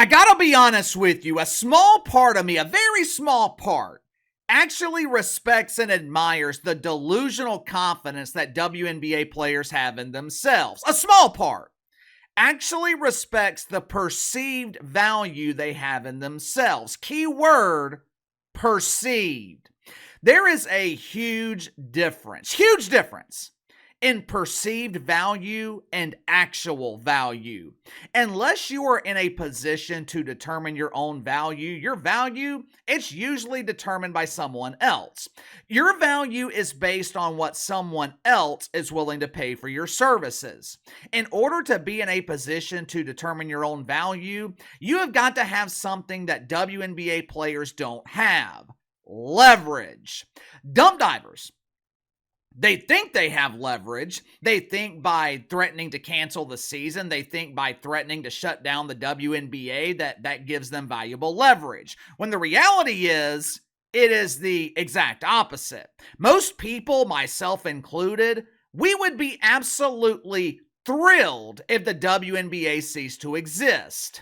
I gotta be honest with you, a small part of me, a very small part, actually respects and admires the delusional confidence that WNBA players have in themselves. A small part actually respects the perceived value they have in themselves. Key word, perceived. There is a huge difference in perceived value and actual value. Unless you are in a position to determine your own value, your value, it's usually determined by someone else. Your value is based on what someone else is willing to pay for your services. In order to be in a position to determine your own value, you have got to have something that WNBA players don't have: leverage. Dump divers, they think they have leverage. They think by threatening to cancel the season, they think by threatening to shut down the WNBA that gives them valuable leverage. When the reality is, it is the exact opposite. Most people, myself included, we would be absolutely thrilled if the WNBA ceased to exist.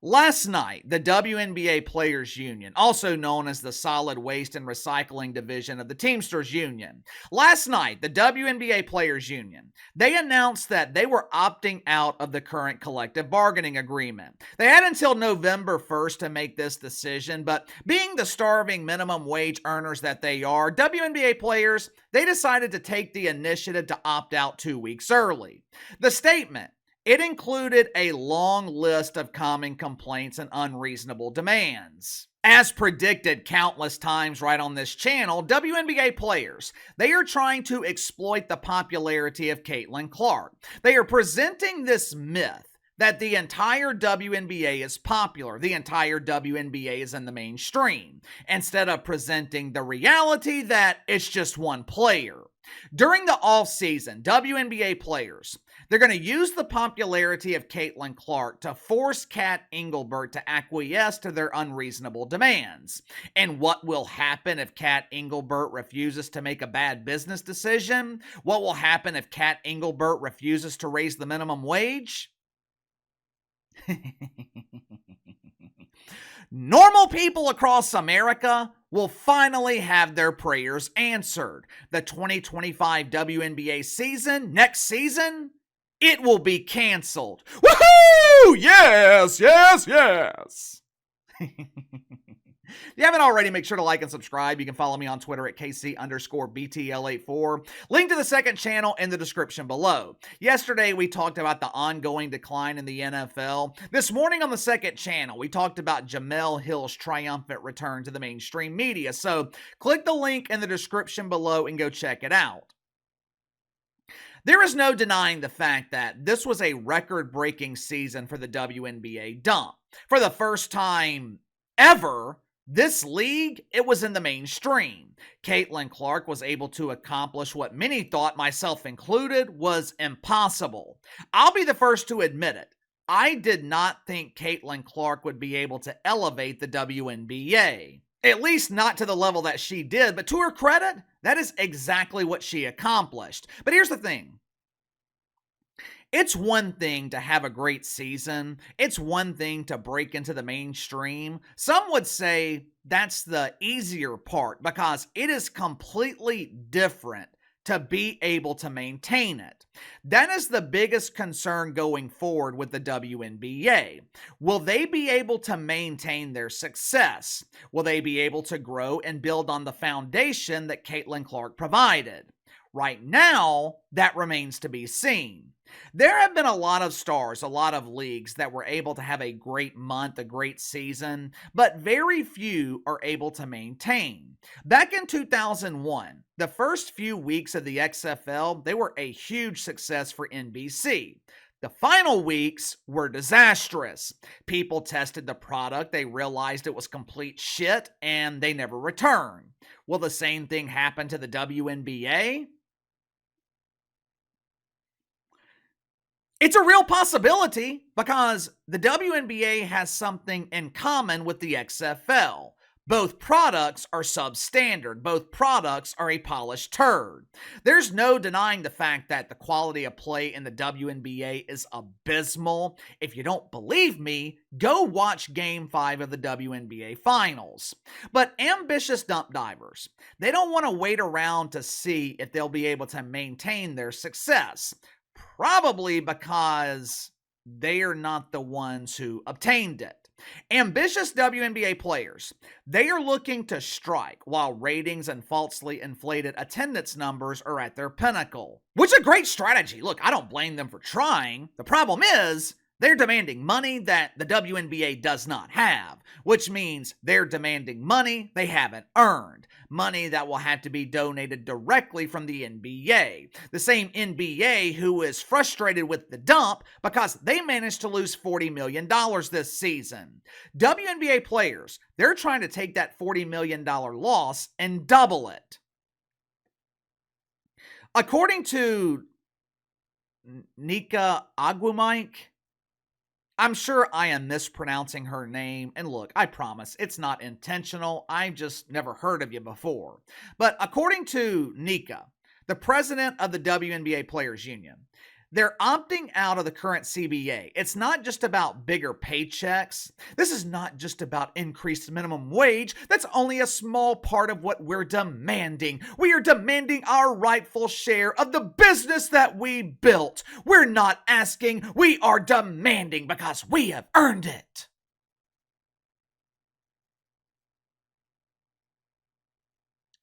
Last night, the WNBA Players Union, also known as the Solid Waste and Recycling Division of the Teamsters Union, last night, the WNBA Players Union, they announced that they were opting out of the current collective bargaining agreement. They had until November 1st to make this decision, but being the starving minimum wage earners that they are, WNBA players, they decided to take the initiative to opt out 2 weeks early. The statement, it included a long list of common complaints and unreasonable demands. As predicted countless times right on this channel, WNBA players, they are trying to exploit the popularity of Caitlin Clark. They are presenting this myth that the entire WNBA is popular, the entire WNBA is in the mainstream, instead of presenting the reality that it's just one player. During the offseason, WNBA players, they're going to use the popularity of Caitlin Clark to force Kat Engelbert to acquiesce to their unreasonable demands. And what will happen if Kat Engelbert refuses to make a bad business decision? What will happen if Kat Engelbert refuses to raise the minimum wage? Normal people across America will finally have their prayers answered. The 2025 WNBA season, next season, it will be canceled. Woohoo! Yes, yes, yes. If you haven't already, make sure to like and subscribe. You can follow me on Twitter at KC_BTL84. Link to the second channel in the description below. Yesterday, we talked about the ongoing decline in the NFL. This morning on the second channel, we talked about Jemele Hill's triumphant return to the mainstream media. So click the link in the description below and go check it out. There is no denying the fact that this was a record-breaking season for the WNBA dump. For the first time ever, this league, it was in the mainstream. Caitlin Clark was able to accomplish what many thought, myself included, was impossible. I'll be the first to admit it. I did not think Caitlin Clark would be able to elevate the WNBA. At least not to the level that she did, but to her credit, that is exactly what she accomplished. But here's the thing. It's one thing to have a great season. It's one thing to break into the mainstream. Some would say that's the easier part because it is completely different to be able to maintain it. That is the biggest concern going forward with the WNBA. Will they be able to maintain their success? Will they be able to grow and build on the foundation that Caitlin Clark provided? Right now, that remains to be seen. There have been a lot of stars, a lot of leagues that were able to have a great month, a great season, but very few are able to maintain. Back in 2001, the first few weeks of the XFL, they were a huge success for NBC. The final weeks were disastrous. People tested the product, they realized it was complete shit, and they never returned. Will the same thing happen to the WNBA? It's a real possibility because the WNBA has something in common with the XFL: Both products are substandard. Both products are a polished turd. There's no denying the fact that the quality of play in the WNBA is abysmal. If you don't believe me, go watch Game 5 of the WNBA Finals. But ambitious dump divers, they don't want to wait around to see if they'll be able to maintain their success. Probably because they are not the ones who obtained it. Ambitious WNBA players, they are looking to strike while ratings and falsely inflated attendance numbers are at their pinnacle. Which is a great strategy. Look, I don't blame them for trying. The problem is, they're demanding money that the WNBA does not have, which means they're demanding money they haven't earned. Money that will have to be donated directly from the NBA. The same NBA who is frustrated with the dump because they managed to lose $40 million this season. WNBA players, they're trying to take that $40 million loss and double it. According to Nika Aguamike, I'm sure I am mispronouncing her name, and look, I promise, it's not intentional. I've just never heard of you before. But according to Nika, the president of the WNBA Players Union, they're opting out of the current CBA. It's not just about bigger paychecks. This is not just about increased minimum wage. That's only a small part of what we're demanding. We are demanding our rightful share of the business that we built. We're not asking, we are demanding because we have earned it.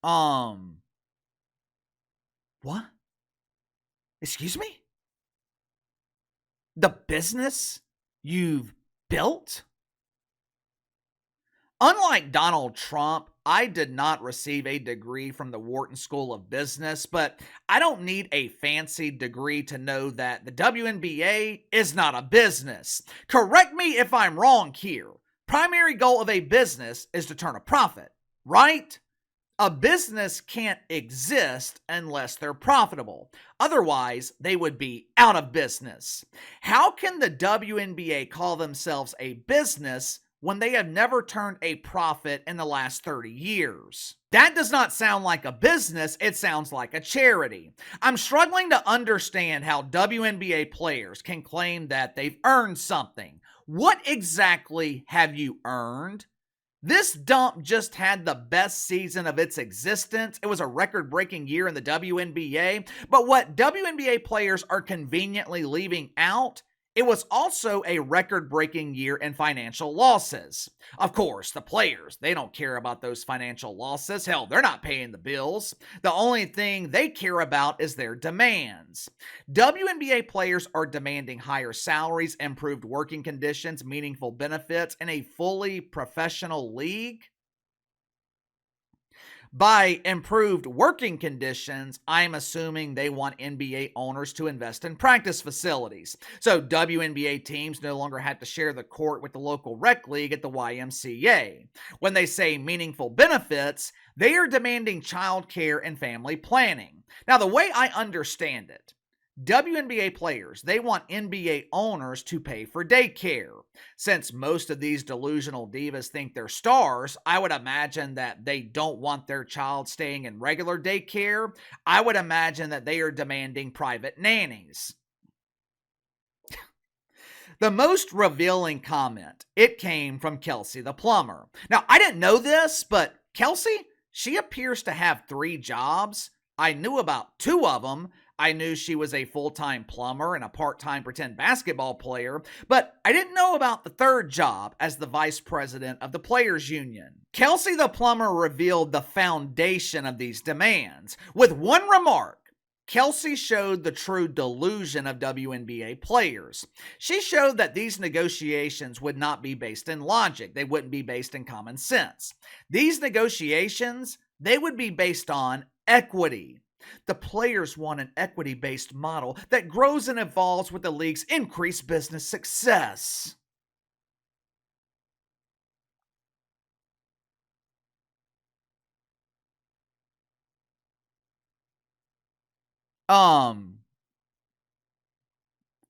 What? Excuse me? The business you've built? Unlike Donald Trump, I did not receive a degree from the Wharton School of Business, but I don't need a fancy degree to know that the WNBA is not a business. Correct me if I'm wrong here. Primary goal of a business is to turn a profit, right? A business can't exist unless they're profitable. Otherwise, they would be out of business. How can the WNBA call themselves a business when they have never turned a profit in the last 30 years? That does not sound like a business, it sounds like a charity. I'm struggling to understand how WNBA players can claim that they've earned something. What exactly have you earned? This dump just had the best season of its existence. It was a record-breaking year in the WNBA. But what WNBA players are conveniently leaving out, it was also a record-breaking year in financial losses. Of course, the players, they don't care about those financial losses. Hell, they're not paying the bills. The only thing they care about is their demands. WNBA players are demanding higher salaries, improved working conditions, meaningful benefits, and a fully professional league. By improved working conditions, I'm assuming they want NBA owners to invest in practice facilities. So WNBA teams no longer have to share the court with the local rec league at the YMCA. When they say meaningful benefits, they are demanding childcare and family planning. Now, the way I understand it, WNBA players, they want NBA owners to pay for daycare. Since most of these delusional divas think they're stars, I would imagine that they don't want their child staying in regular daycare. I would imagine that they are demanding private nannies. The most revealing comment, it came from Kelsey the plumber. Now, I didn't know this, but Kelsey, she appears to have 3 jobs. I knew about 2 of them. I knew she was a full-time plumber and a part-time pretend basketball player, but I didn't know about the 3rd job as the vice president of the Players Union. Kelsey the plumber revealed the foundation of these demands. With one remark, Kelsey showed the true delusion of WNBA players. She showed that these negotiations would not be based in logic. They wouldn't be based in common sense. These negotiations, they would be based on equity. The players want an equity-based model that grows and evolves with the league's increased business success.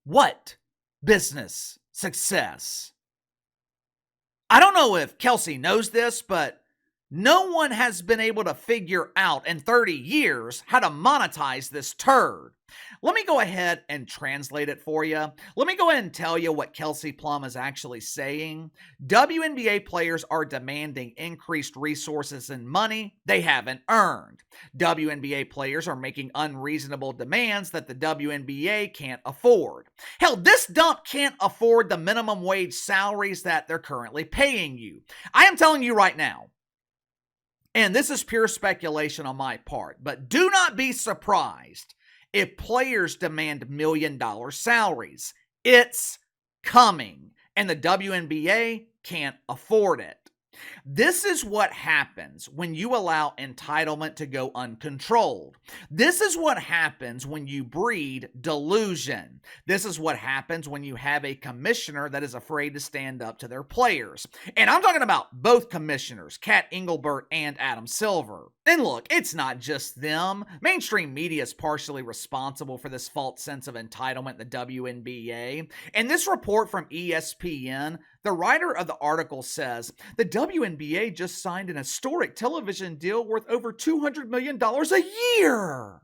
What business success? I don't know if Kelsey knows this, but No one has been able to figure out in 30 years how to monetize this turd. Let me go ahead and translate it for you. Let me go ahead and tell you what Kelsey Plum is actually saying. WNBA players are demanding increased resources and money they haven't earned. WNBA players are making unreasonable demands that the WNBA can't afford. Hell, this dump can't afford the minimum wage salaries that they're currently paying you. I am telling you right now, and this is pure speculation on my part, but do not be surprised if players demand $1 million salaries. It's coming, and the WNBA can't afford it. This is what happens when you allow entitlement to go uncontrolled. This is what happens when you breed delusion. This is what happens when you have a commissioner that is afraid to stand up to their players. And I'm talking about both commissioners, Kat Engelbert and Adam Silver. And look, it's not just them. Mainstream media is partially responsible for this false sense of entitlement in the WNBA. In this report from ESPN, the writer of the article says the WNBA just signed an historic television deal worth over $200 million a year.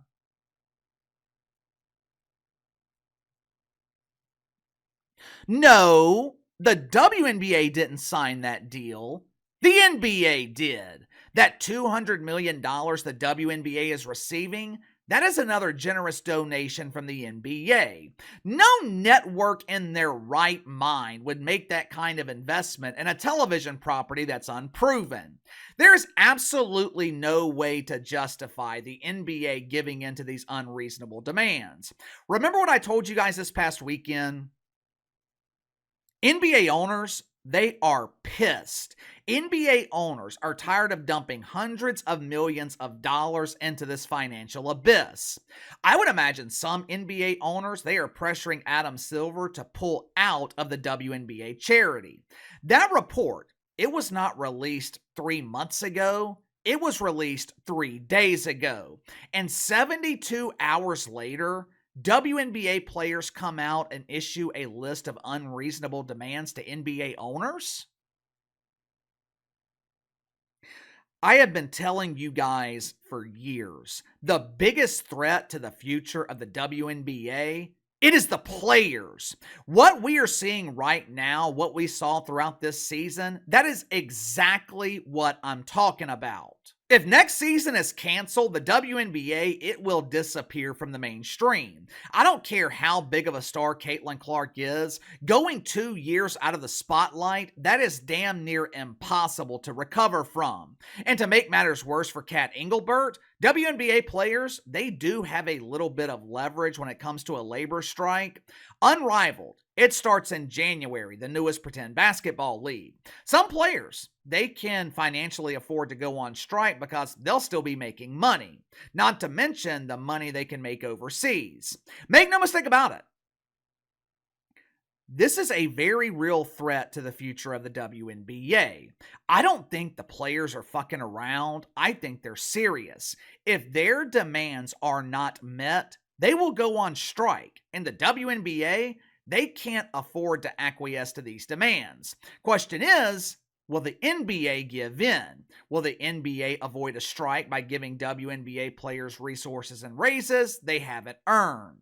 No, the WNBA didn't sign that deal. The NBA did. That $200 million the WNBA is receiving, that is another generous donation from the NBA. No network in their right mind would make that kind of investment in a television property that's unproven. There's absolutely no way to justify the NBA giving into these unreasonable demands. Remember what I told you guys this past weekend? NBA owners, they are pissed. NBA owners are tired of dumping hundreds of millions of dollars into this financial abyss. I would imagine some NBA owners, they are pressuring Adam Silver to pull out of the WNBA charity. That report, it was not released 3 months ago. It was released 3 days ago. And 72 hours later, WNBA players come out and issue a list of unreasonable demands to NBA owners? I have been telling you guys for years, the biggest threat to the future of the WNBA, it is the players. What we are seeing right now, what we saw throughout this season, that is exactly what I'm talking about. If next season is canceled, the WNBA, it will disappear from the mainstream. I don't care how big of a star Caitlin Clark is. Going 2 years out of the spotlight, that is damn near impossible to recover from. And to make matters worse for Kat Engelbert, WNBA players, they do have a little bit of leverage when it comes to a labor strike. Unrivaled. It starts in January, the newest pretend basketball league. Some players, they can financially afford to go on strike because they'll still be making money. Not to mention the money they can make overseas. Make no mistake about it. This is a very real threat to the future of the WNBA. I don't think the players are fucking around. I think they're serious. If their demands are not met, they will go on strike. And the WNBA, they can't afford to acquiesce to these demands. Question is, will the NBA give in? Will the NBA avoid a strike by giving WNBA players resources and raises they haven't earned?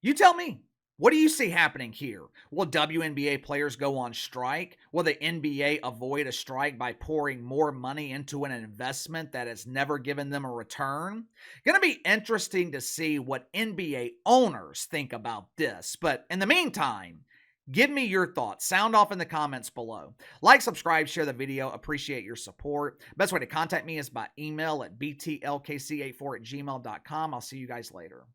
You tell me. What do you see happening here? Will WNBA players go on strike? Will the NBA avoid a strike by pouring more money into an investment that has never given them a return? Going to be interesting to see what NBA owners think about this. But in the meantime, give me your thoughts. Sound off in the comments below. Like, subscribe, share the video. Appreciate your support. Best way to contact me is by email at btlkc84@gmail.com. I'll see you guys later.